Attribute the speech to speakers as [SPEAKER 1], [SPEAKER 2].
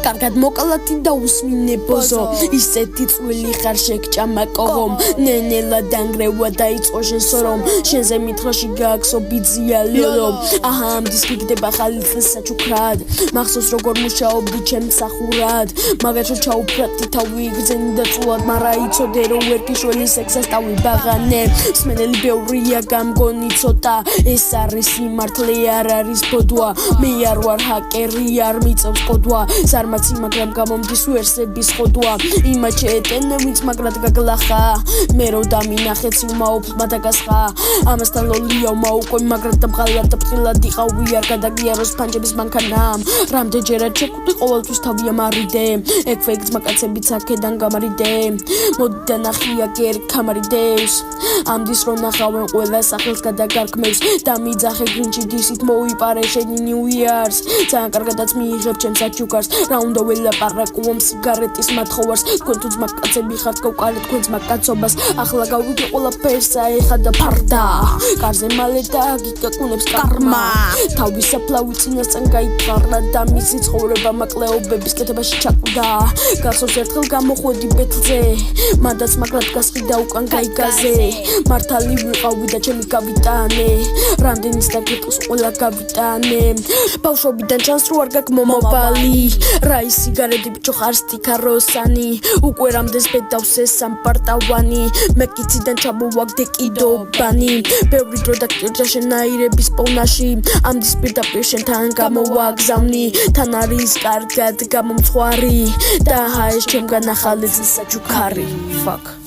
[SPEAKER 1] კარგად მოკალათი და უსმინე ბოზო ისეთი წვილი ხარ შეგჭამა კოღომ ნენელა დანგრევა დაიწყო შენ სორომ შენზე მითხრაში გააქსო ბიძია ლოლო აჰა ამ დისკი გდება ხალხის საჩუქრად მახსოვს როგორ მუშაობდი ჩემ მსახურად მაგაჩო ჩაუფრატი თავი იგრძენი და წულად მარა იცოდე რომ ვერ გიშველი სექსას თავი ბაღანე სმენელი ბევრია გამგონი ცოტა ეს არის სიმართლე არ არის ბოდვა მე არ ვარ ჰაკერი არ მიწევს კოდვა ზარმაცი მაგრამ გამომდის ვერსების ხოდვა იმათ შეეტენე ვინც მაგრად გაგლახა მე რო დამინახეთ უმაობს მადაგასხა ამასთან ლოლია მაუყვე მაგრად და მყალად და ფრთხილად იყავი არ გადაგიაროს ფანჯების მანქანამ რამდენჯერად შეკვდი ყოველთვის თავია მარიდე ექვე გზმაკაცებიც აქედან გამარიდე მოდი და ნახია გერ კამარიდებს ამდის რომ ნახავენ ყველა სახელს გადაგარქმევს და მიძახე გრინჩი დისით მოიპარე შენი ნიუ იარს ძალიან კარგადაც მიიღებ ჩემს საჩუქარს რა უნდა ველაპარაკო სიგარეტის მათხოვარს თქვენ თუ ძმაკაცები ხართ გავყარეთ თქვენ ძმაკაცობას ახლა გავიგე ყველაფერს აეხა და ფარდა კარზე მალე დაგიგაკუნებს კარმა თავის საფლავი წინასწარ გაიფარა და მისი ცხოვრება მაკლეობების კეთებაში ჩაკვდა გახსოვს ერთხელ გამოხვედი ბეთლზე მანდაც მაგრად გასყიდა უკან გაიგაზე მართალი ვიყავი და ჩემი გავიტანე რამდენის დაგიყოს ყველა გავიტანე ბავშვობიდან ჩანს რო არ გაქვს მომავალი რა ის სიგარეტი ბიჭო ხარ სტიქაროსანი უკვე რამდენს ბედავს ეს სამპარტავანი მე კიციდან ჩამოვაგდე კიდობანი ბევრი დრო დაგჭირდა შენაირების პოვნაში ამ დის პირდაპირ შენთან გამოვაგზავნი თან არის კარგად გამომცხვარი და ეს ჩემგან ახალი საჩუქარი fuck